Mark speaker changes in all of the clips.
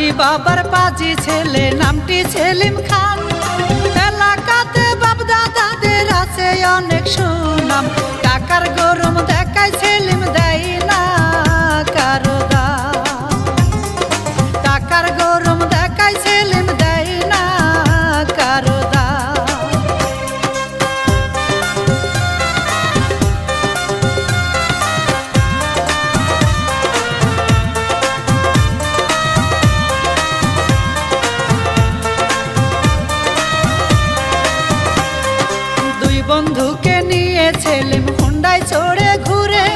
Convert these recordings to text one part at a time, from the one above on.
Speaker 1: আমি বাবার পাজি ছেলে, নামটি সেলিম খান। এলাকাতে বাপ দাদাদের আছে অনেক সুনাম। টাকার গরম দেখায় সেলিম, দেয় না কারো দাম। টাকার গরম দেখায় সেলিম, দেয় না কারো দাম। বন্ধুকে নিয়ে সেলিম হুন্ডায় চড়ে ঘুরে,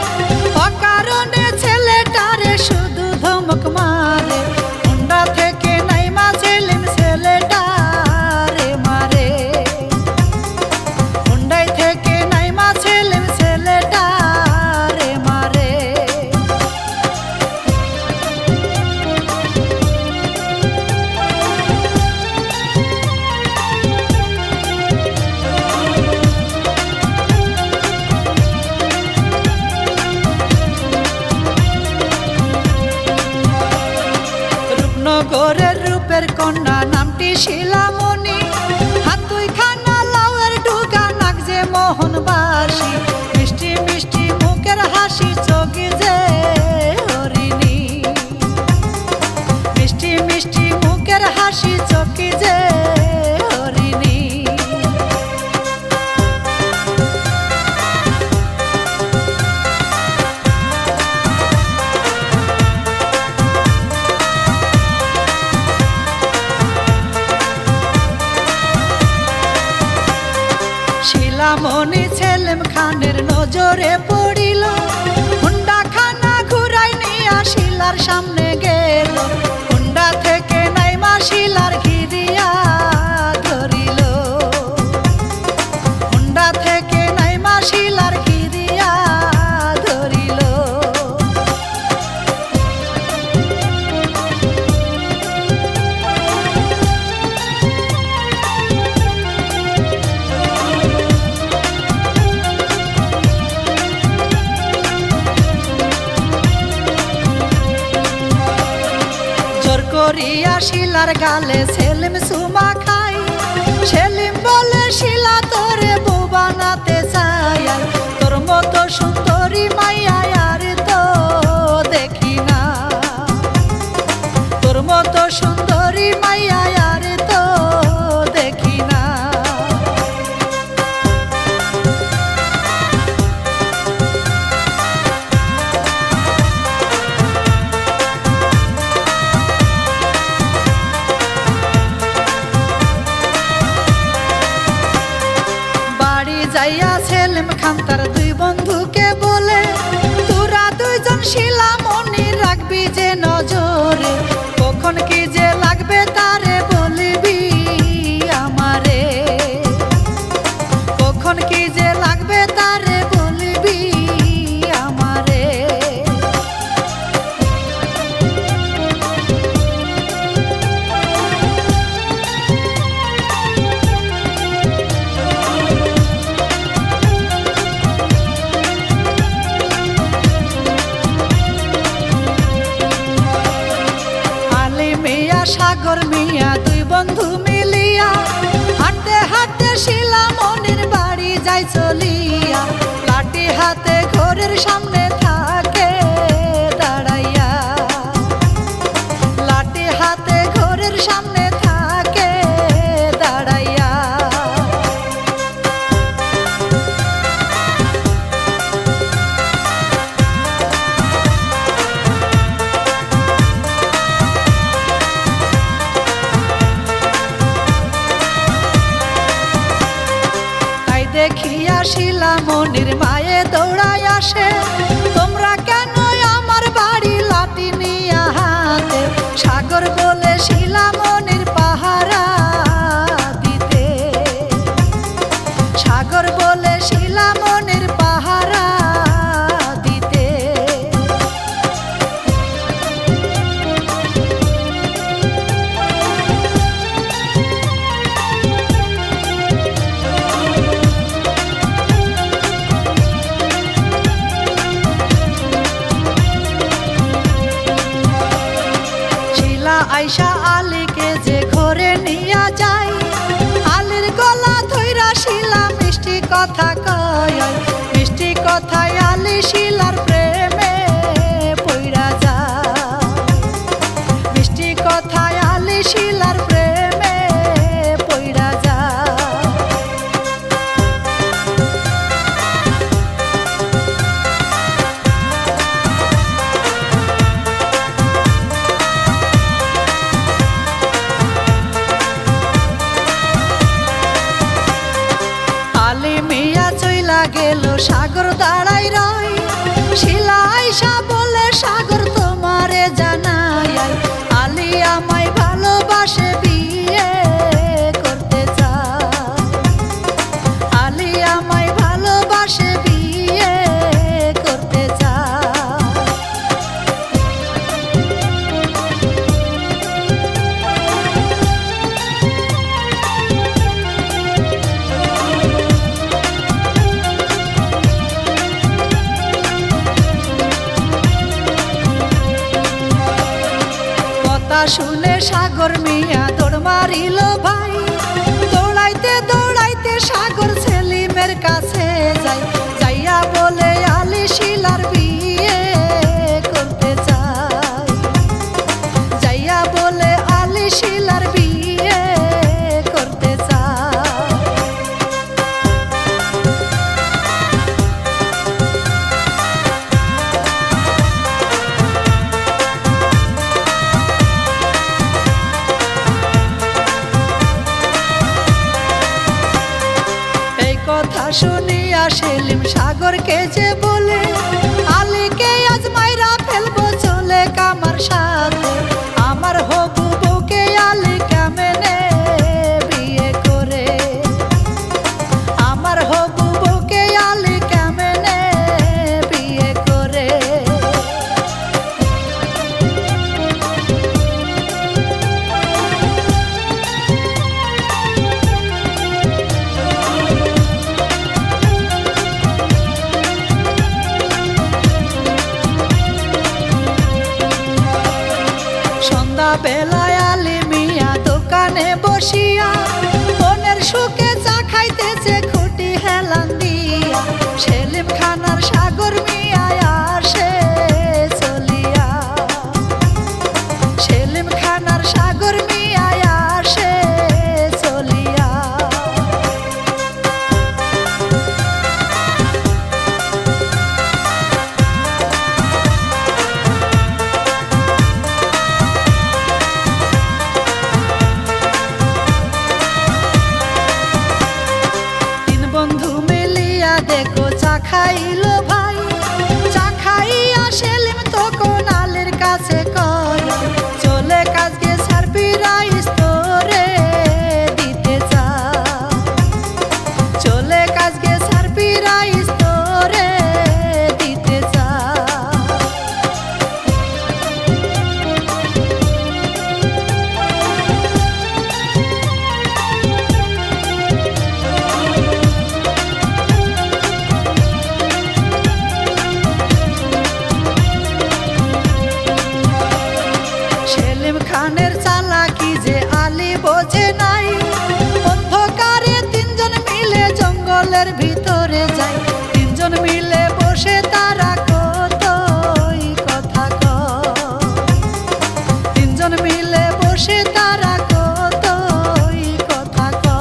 Speaker 1: অকারণে ছেলেটারে শুধু ধমক মারে। হুন্ডা থেকে নাইমা সেলিম ছেলেটারে মারে। হুন্ডায় থেকে নাইমা সেলিম ছেলেটারে মারে। নগরের রূপের কন্যা, নামটি শিলামণি। হাত দুইখানা লাউয়ের ডুগা, নাক যে মোহনবাসী। মিষ্টি মিষ্টি মুখের হাসি, চোখ যে হরিণী। মিষ্টি মিষ্টি মুখের হাসি, চোখ যে হরিণী। শিলামণি সেলিম খানের নজরে পড়িল। হুন্ডা খানা ঘুরাই নিয়া শিলার সামনে গেল। হুন্ডা থেকে নাইমা শিলার ঘিরিয়া ধরিল। হুন্ডা থেকে নাইমা শিলার ঘিরিয়া ধরিল। করিয়া শিলার গালে সেলিম সুমা খাই। সেলিম বলে, শিলা তোরে বউ বানাতে চাই। তোর মতো সুন্দরী মাইয়া আর তো দেখি না। তোর মতো সুন্দরী মাইয়া আর তো দেখি না। যাইয়া সেলিম খান তার দুই বন্ধুকে বলে, তোরা দুইজন শিলামণি রাখবি যে নজরে। কখন কি যে লাগবে তারে বলবি আমারে। কখন কি যে লাগবে তারে বলবি আমারে। সাগর মিয়া দুই বন্ধু মিলিয়া হাঁটতে হাঁটতে শিলামণির বাড়ি যাই চলিয়া। লাঠি হাতে ঘরের সামনে থাকে দাঁড়াইয়া। লাঠি হাতে ঘরের সামনে থাকে দাঁড়াইয়া। দেখিয়া শিলামণির মায়ে দৌড়ায় আসে। আইসা আলীকে যে ঘরে নিয়া যায়, আলীর গলা ধইরা শিলা মিষ্টি কথা কয়, মিষ্টি কথায় আলী শিলার প্রেমে পইড়া যায়, মিষ্টি কথায় আলী শিলার প্রেমে পইড়া যায়। আলী মিয়া চইলা গেল সাগর দাঁড়াই রয়, শিলা আইসা বলে সাগর তোমারে জানাই, আলী আমায় ভালোবাসে বিয়ে করতে চায়, আলী আমায় ভালোবাসে বিয়ে করতে চায়। শুনে সাগর মিয়া দৌড় মারিল ভাই, দৌড়াইতে দৌড়াইতে সাগর সেলিমের কাছে যায়, যাইয়া বলে আলী শিলার বিয়ে করতে চায়, যাইয়া বলে আলী শিলার বিয়ে করতে চায়। কথা শুনিয়া সেলিম সাগরকে যে বলে, আলীকে আজ মাইরা ফেলবো চলে কামার সাথে, আমার হবু বউকে আলী কেমনে বিয়ে করে, আমার হবু বউকে আলী কেমনে বিয়ে করে। বেলায় আলী মিয়া দোকানে বসিয়া মনের সুখে চা খাইতেছে খুঁটি হেলান দিয়া, সেলিম খানার সাগর মিয়া আসে চলিয়া, সেলিম খানার সাগর মিয়া আসে চলিয়া। দেখো চা খাইল ভাই, চা খাইয়া সেলিম তখন আলীর কাছে কয়, চলে কাজকে সারপ্রাইজ তোরে দিতে চায়, চলে কাজকে সারপ্রাইজ তোরে দিতে চায়। খানের চালাকি যে আলী বোঝে নাই, অন্ধকারে তিনজন মিলে জঙ্গলের ভিতরে যায়, তিনজন মিলে বসে তারা কতই কথা কয়, তিনজন মিলে বসে তারা কতই কথা কয়।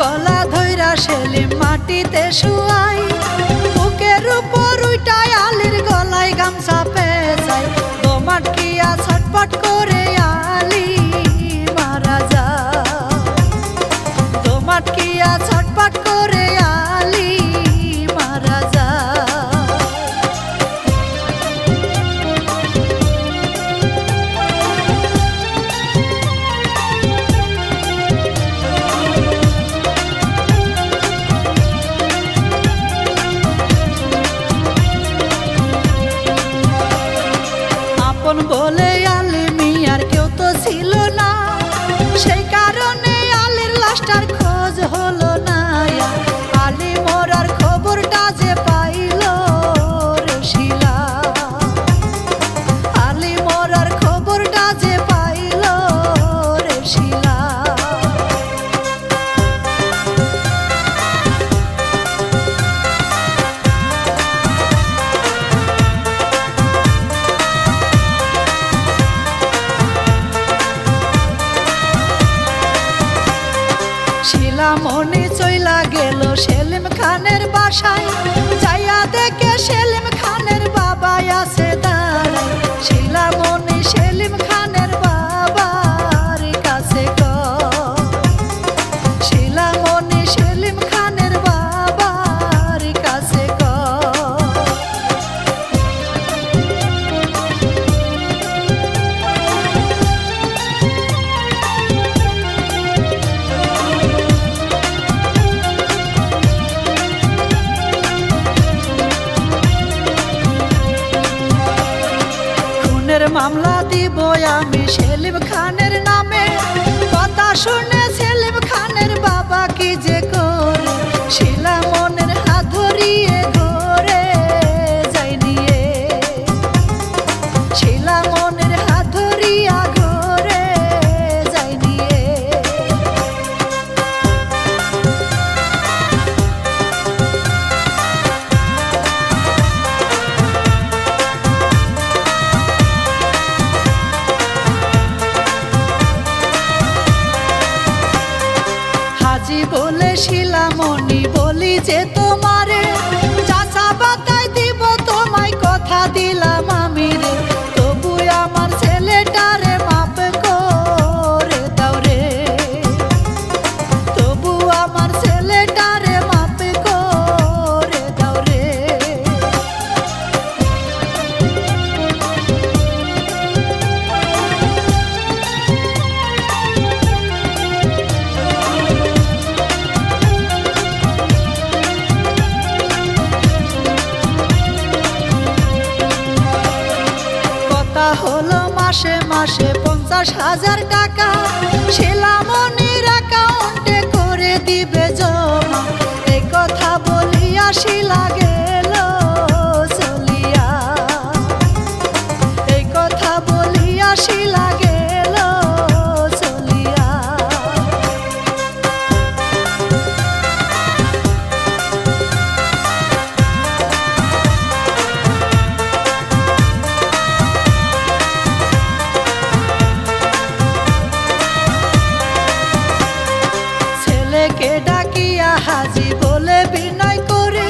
Speaker 1: গলা ধইরা সেলিম মাটিতে শুয়াই, বুকের উপর উইটায় আলীর গলায় গামছা পেঁচাই, দোমাটকিয়া ছটপট করে আলী মারা যায়, দোমাটকিয়া ছটপট করে আলী মারা যায়। বলে শিলামণি চইলা গেল সেলিম খানের বাসায়, যাইয়া দেখে সেলিম খানের বাবা আছে দাঁড়ায়। শিলামণি সেলিম খানের বাবার কাছে শিলামণি সেলিম খানের বাবার কাছে মামলা দিব আমি সেলিম খানের নামে, কথা শুনে সেলিম খানের বাবা কি যে করে, শিলামণির হাত ধরিয়ে ঘরে যাই নিয়ে, শিলামণির হাত ধরিয়া ঘরে যাই নিয়ে। বলে শিলামণি বলি যে তোমারে, চাচা বাতায় দিব তোমায় কথা দিলাম আমি রে, তবু আমার ছেলেটারে মাপ করে দাও রে, তবু আমার ছেলেটারে মাপ করে দাও রে। হলো মাসে মাসে 50,000 টাকা, শিলামণির অ্যাকাউন্টে করে দিবে জমা, এই কথা বলিয়া শিলা গেল চলিয়া, এই কথা বলিয়া শিলা গেল চলিয়া। কে ডাকিয়া হাজি বলে বিনয় করে,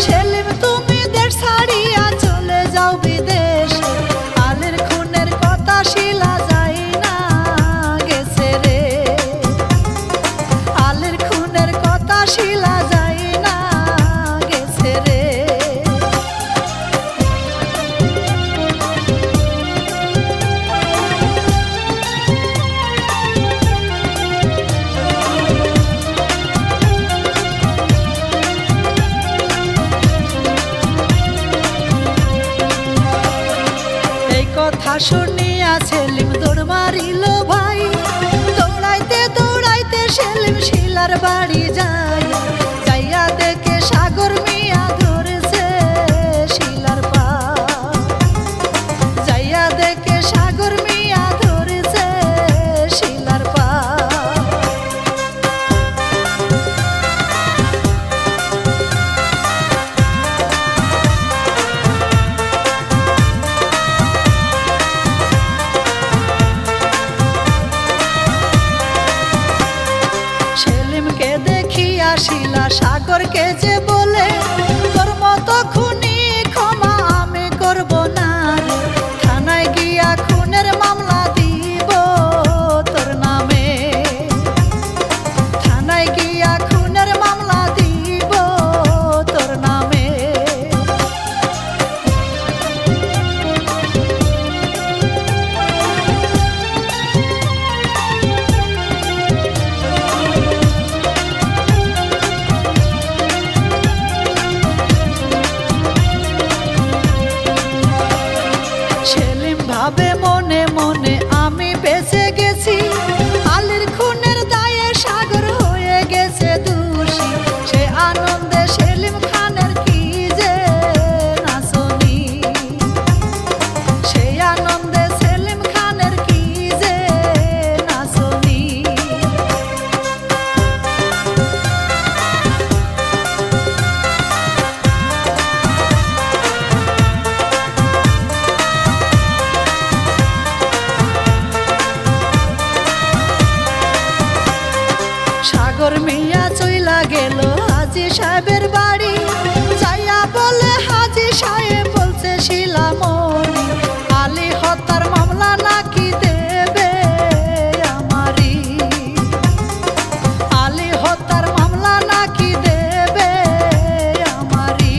Speaker 1: সেলিম তুমি দেশ ছাড়িয়া চলে যাও বিদেশে, আলীর খুনের কথা শিলা যাই না গেছে রে, আলীর খুনের কথা শিলা যাই না গেছে রে। কথা শুনিয়া সেলিম দৌড় মারিল ভাই, দৌড়াইতে দৌড়াইতে সেলিম শিলার বাড়ি যায়, যাইয়া দেখে সাগর মিয়া ধরেছে শিলার পা, যাইয়া দেখে সাগর মিয়া ধরেছে শিলার পা। সেলিমকে দেখিয়া শিলা সাগরকে যে বলে, তোর মতো খুনি ক্ষমা আমি করব না রে, থানায় গিয়া খুনের মামলা দিব তোর নামে, থানায় গিয়া খুনের মামলা দিব তোর নামে। সাগর মিয়া চইলা গেল হাজি সাহেবের বাড়ি, যাইয়া বলে হাজি সাহেব বলছে শিলামণি, আলী হত্যার মামলা নাকি দেবে আমারি, আলী হত্যার মামলা নাকি দেবে আমারি।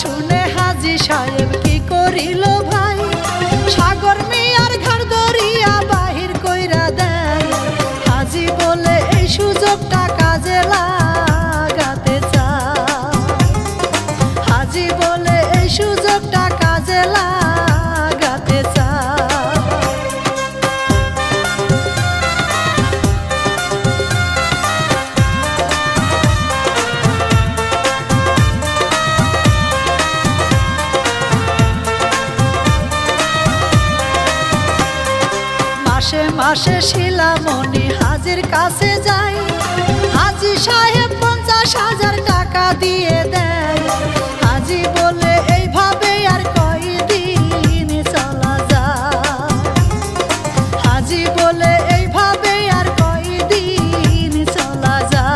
Speaker 1: শুনে হাজি সাহেব কি করিল ভাই, সাগর মিয়ার ঘর ধরিয়া বাহির কইরা দেয়। হাজি বলে এই সুযোগটা কাজে লাগাতে চায়, হাজি বলে এই সুযোগটা কাজে লাগাতে চায়। মাসে মাসে শিলামণি হাজির কাছে যায়, হাজি সাহেব 50,000 টাকা দিয়ে দেয়। হাজি বলে এইভাবে আর কয়দিন চলা যায়, হাজি বলে এইভাবে আর কয়দিন চলা যায়।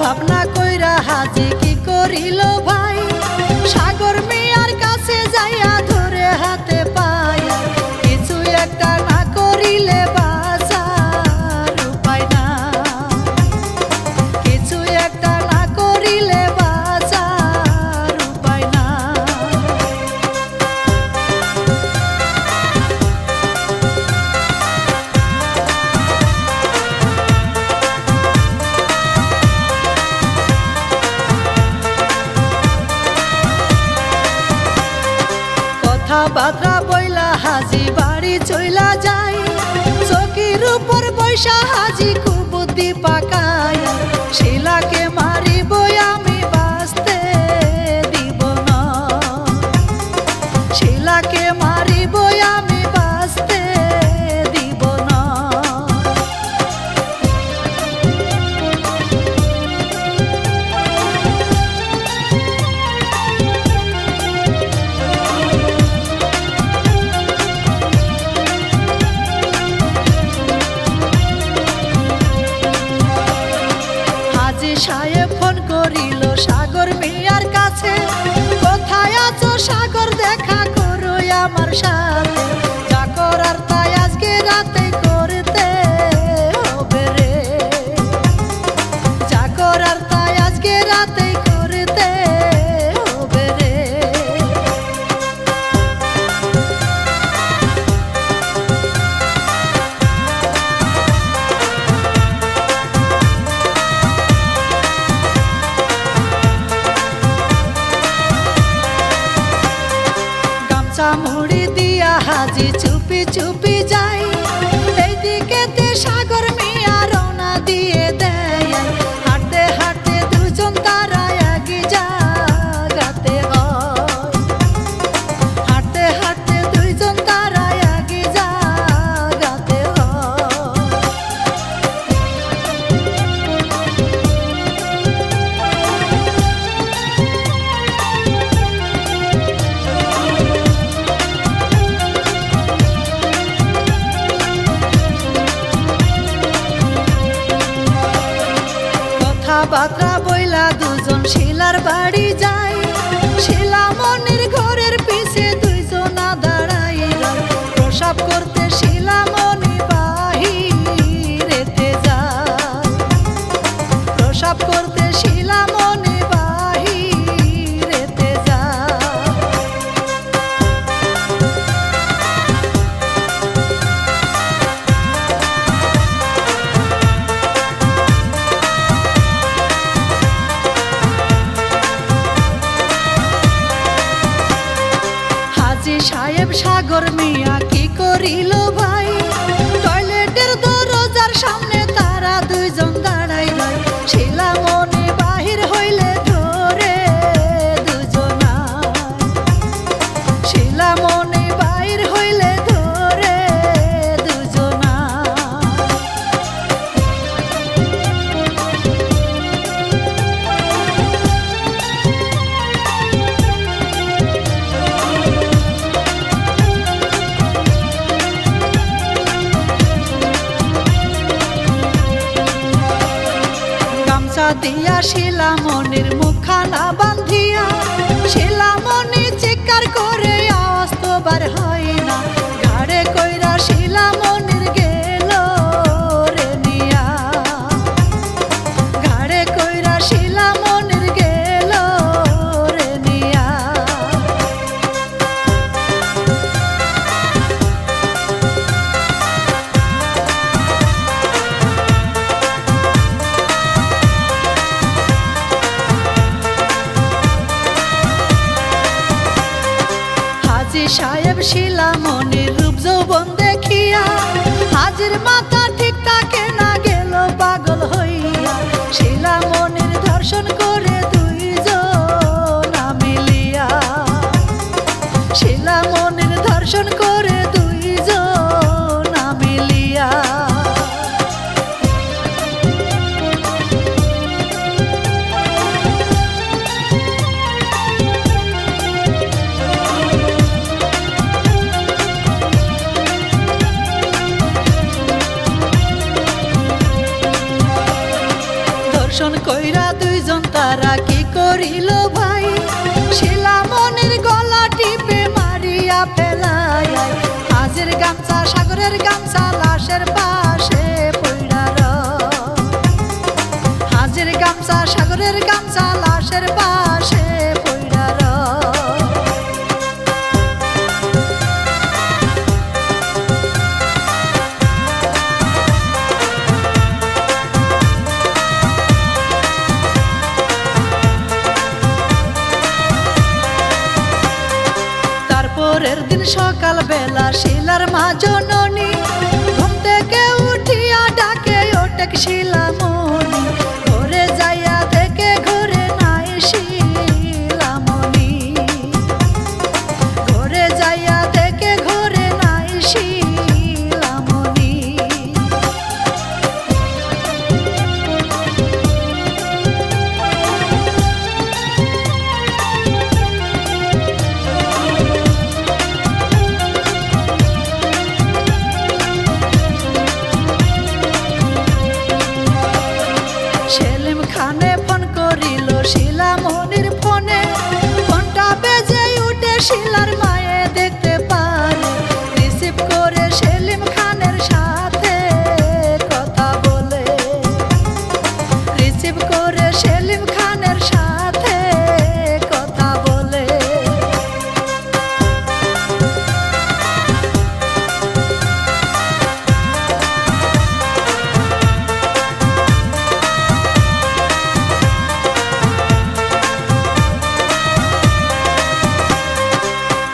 Speaker 1: ভাবনা কইরা হাজি কি করিল ভাই, সাগর মিয়ার কাছে যাইয়া ধরে হাতে পায়। কিছু একটা না করিলে বাঁচার উপায় না, কিছু একটা না করিলে বাঁচার উপায় না। কথাবার্তা বইলা হাজি বাড়ি চইলা যায়, চকির উপর বৈশা হাজি খুব বুদ্ধি পাকায়। শিলাকে মারিব আমি বাঁচতে দিব না, শিলাকে মারিব আমি বাঁচতে দিব না। সাহেব ফোন করিল সাগর মিয়ার কাছে, কোথায় আছো সাগর দেখা করো আমার সাথে, যা করার তাই আজকে রাতে করতে হবে রে, যা করার তাই আজকে রাতে করতে হবে রে। মুড়ি দিয়া হাজি চুপি চুপি যায়, এইদিকে সাগর মিয়া রওনা দিয়ে দেয়। হাঁটতে হাঁটতে দুজন তারা এক জায়গাতে হয়, হাঁটতে হাঁটতে দুইজন তারা এক জায়গাতে হয়। কথাবার্তা বইলা দুজন শিলার বাড়ি যায়, শিলামণির ঘরের পিছে দুইজনা দাঁড়াই রয়। প্রসাব করতে শিলামণি বাহিরেতে যায়, প্রসাব করতে শিলামণি বাহিরেতে যায়। হাজি সাহেব সাগর মিয়া কি করিল ভাই, টয়লেটের দরজার সামনে তারা দুইজন দাঁড়াই রয়। শিলামণি বাহির হইলে ধরে দুজনা, শিলামণি বাহির হইলে ধরে দুজনা। গামছা দিয়া শিলামণির মুখখানা বান্ধিয়া, শিলামণি চিৎকার করে আওয়াজ তো বার হয় না। ঘাড়ে কইরা শিলামণির গেল রে নিয়া, ঘাড়ে কইরা শিলামণির গেল রে নিয়া। হাজী সাহেব শিলামণির রূপ যৌবন দেখিয়া, হাজির মাথা ঠিক থাকে না, গেল পাগল হইয়া। শিলামণির ধর্ষণ করে দুইজনা মিলিয়া, শিলামণির ধর্ষণ করে দুইজনা মিলিয়া। ধর্ষণ কইরা দুইজন তারা কি করিল ভাই, শিলামণির গলা টিপে মারিয়া ফেলায়। হাজির গামছা সাগরের গামছা লাশের পাশে পইড়া রয়, হাজির গামছা সাগরের গামছা লাশের পাশে পইড়া রয়। পরের দিন সকাল বেলা শিলার মা জননী ঘুম থেকে উঠিয়া ডাকে ওঠে শিলামণি। ঘরে যাইয়া দেখে ঘরে নাই শিলামণি, ঘরে যাইয়া দেখে ঘরে নাই শিলামণি। সেলিম খানে ফোন করিল শিলামণির ফোনে, ফোনটা বেজে উঠে শিলার মায়ে দেখতে পারে। রিসিভ করে সেলিম খানের সাথে কথা বলে, রিসিভ করে সেলিম খানের সাথে কথা বলে।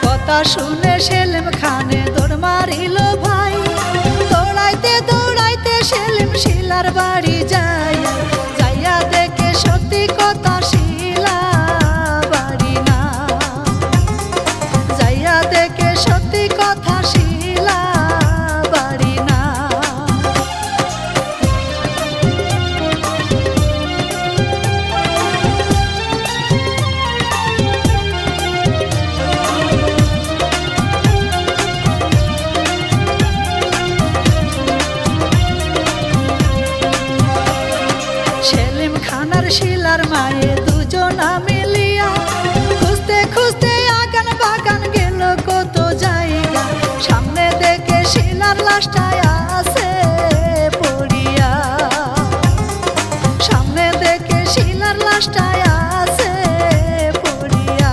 Speaker 1: কথা শুনে সেলিম খানে দৌড় মারিল ভাই, দৌড়াইতে দৌড়াইতে সেলিম শিলার বাড়ি যায়। যাইয়া দেখে সত্যি কথা শিলা বাড়ি না, যাইয়া দেখে সত্যি কথা শিলা বাড়ি না। সেলিম খান আর শিলার মায়ে দুজনা মিলিয়া খুঁজতে খুঁজতে আগান বাগান গেল কত জায়গা। সামনে দেখে শিলার লাশটা আছে পড়িয়া, সামনে দেখে শিলার লাশটা আছে পড়িয়া।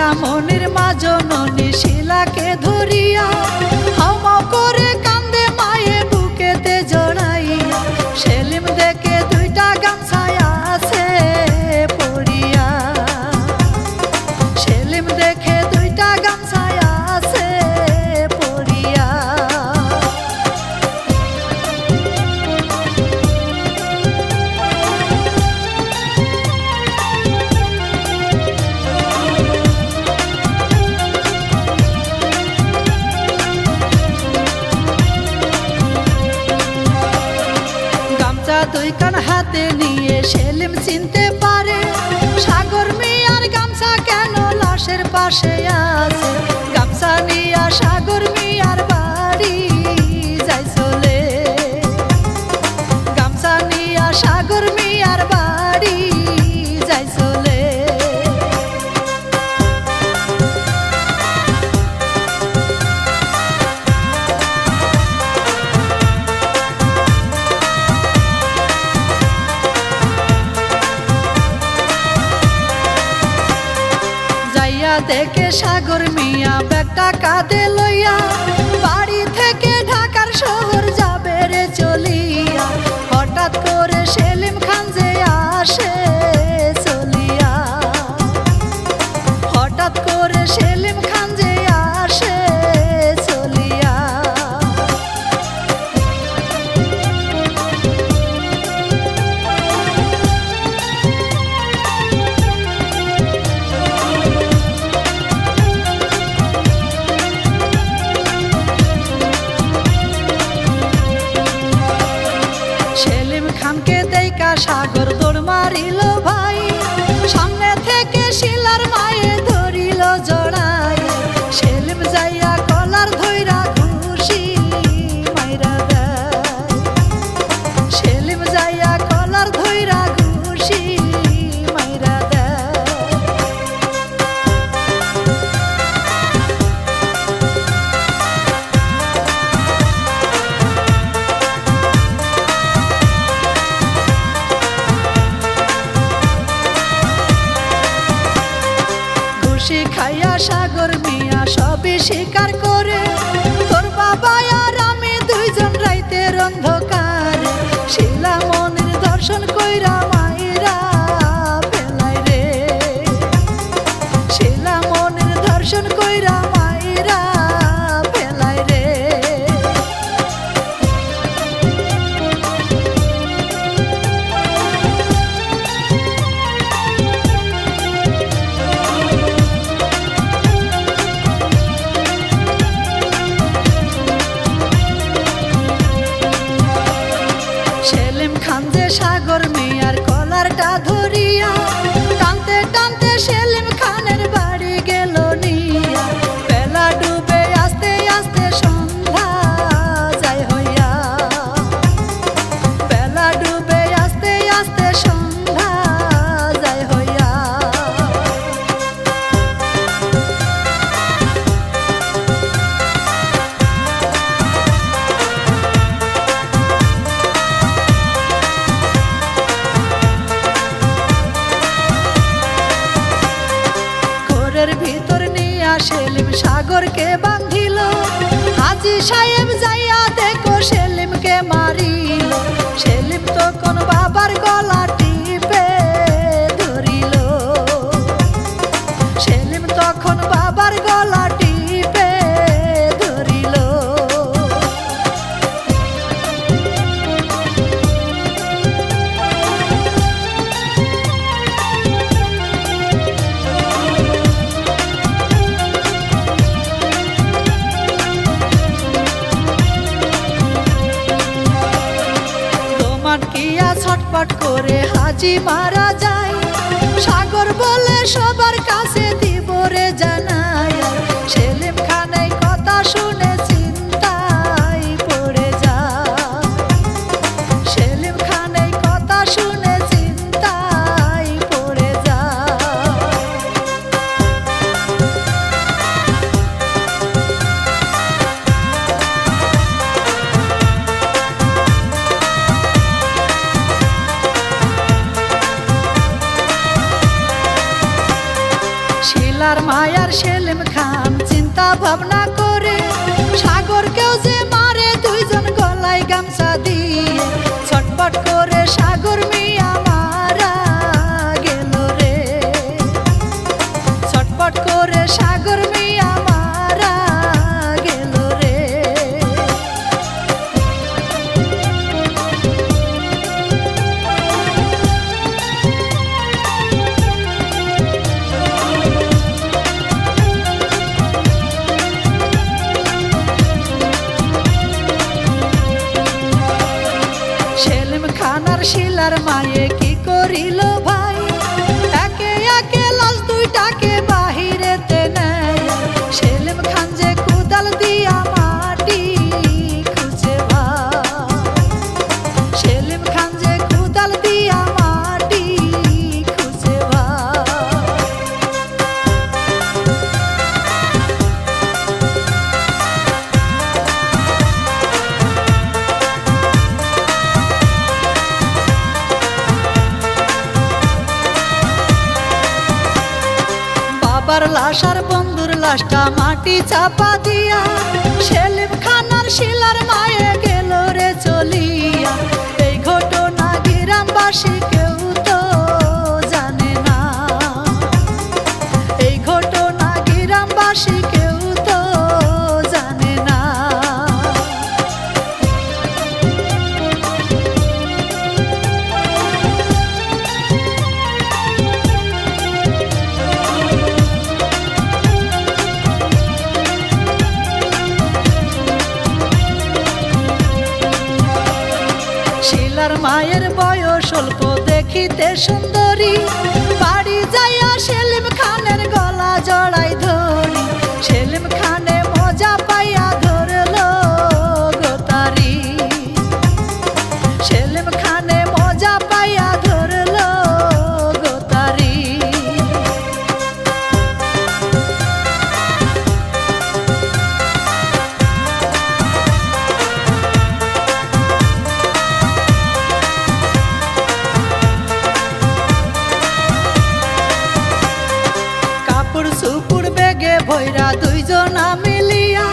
Speaker 1: শিলা মনির মা জননী শিলাকে ধরিয়া হাউমাউ করে কান্দে মায়ে বুকেতে জড়াইয়া। সেলিম দেখে দুইটা গামছায় আছে পড়িয়া, সেলিম দেখে দুইটা গামছায় আছে পড়িয়া। দুই কান হাতে নিয়ে সেলিম চিনতে পারে সাগর মিয়ার গামছা কেন লাশের পাশে আছে। গামছা নিয়া সাগর মিয়ার বাড়ি যাই চলে, গামছা নিয়া সাগর মিয়ার বাড়ি যাই চলে। দেখে সাগর মিয়া ব্যাগটা কাঁধে লইয়া বাড়ি থেকে ঢাকার শহর যাবে রে চলিয়া। হঠাৎ করে সেলিম খান যে আসে চলিয়া, হঠাৎ করে সেলিম খান যে আসে চলিয়া। খানকে দেইকা সাগর দৌড় মারিল ভাই, সামনে থেকে শিলার মায়ে ধরিল জড়াই। সেলিম যাইয়া কলার ধইরা ঘুষি মাইরা দেয়, সেলিম যাইয়া কলার ধইরা ঘুষি মাইরা দেয়। খাইয়া সাগর মিয়া সবই স্বীকার করে, তোর বাবা আর আমি দুইজন রাইতের অন্ধকারে শিলা মনির দর্শন কইরা মাইরা ফেলাই রে, শিলা মনির দর্শন কইরা মাইরা ফেলাই রে। সাগর মিয়ার কলারটা ধরিয়া টানতে টানতে সেলিম খানের বাড়ি গেল নিয়া। বেলা ডুবে আস্তে আস্তে সন্ধ্যা যায় হইয়া, বেলা ডুবে আস্তে আস্তে সন্ধ্যা যায় হইয়া। ভিতর নিয়া সেলিম সাগরকে বাঁধিল, হাজী সাহেব যাইয়া দেখো সেলিমকে মারিল। সেলিম তখন বাবার গলা টিপে ধরিল, সেলিম তখন বাবার গলা টিপে ধরিল। ছটপট করে হাজী মারা যায়, সাগর বলে সবার কাছে দিব রে জানাই। সেলিম খান এই কথা শুনে চিন্তায় পড়ে যায়, সেলিম খান এই কথা শুনে চিন্তায় পড়ে যায়। শিলা শিলার মায়ার সেলিম খান চিন্তা ভাবনা করে সাগরকেও যে মারে দুইজন গলায় গামছা দিয়ে ছটপট করে সাগর মিয়া মারা গেল রে ছটপট করে সাগর মিয়া মারা গেল রে সেলিম খান আর শিলার মায়ে কি করিল ভাই একে একে লাশ দুইটাকে বাহিরেতে নেয় সেলিম খান যে কুদাল দিয়া মাটি খুঁজে ভাই সেলিম খান যে কুদাল দিয়া মাটি খুঁজে ভাই বাবার লাশ আর বন্ধুর লাশটা মাটি চাপা দিয়া সেলিম খান আর শিলার মায়ে গেল রে চলিয়া এই ঘটনা গ্রামবাসী কেউ তো জানে না এই ঘটনা গ্রামবাসী কেউ তো জানে না শিলার মায়ের বয়স অল্প দেখিতে সুন্দরী বাড়ি যাইয়া সেলিম খানের গলা জড়াই ধরি সেলিম খানে মজা পাইয়া ধরল গোতারি সেলিম খানে মজা পাইয়া ধরল গোতারি সুপুর বেগে ভৈরা দুইজনা মিলিয়া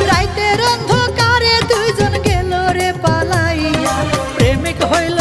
Speaker 1: রাইতের অন্ধকারে দুইজন গেল রে পালাইয়া প্রেমিক হইল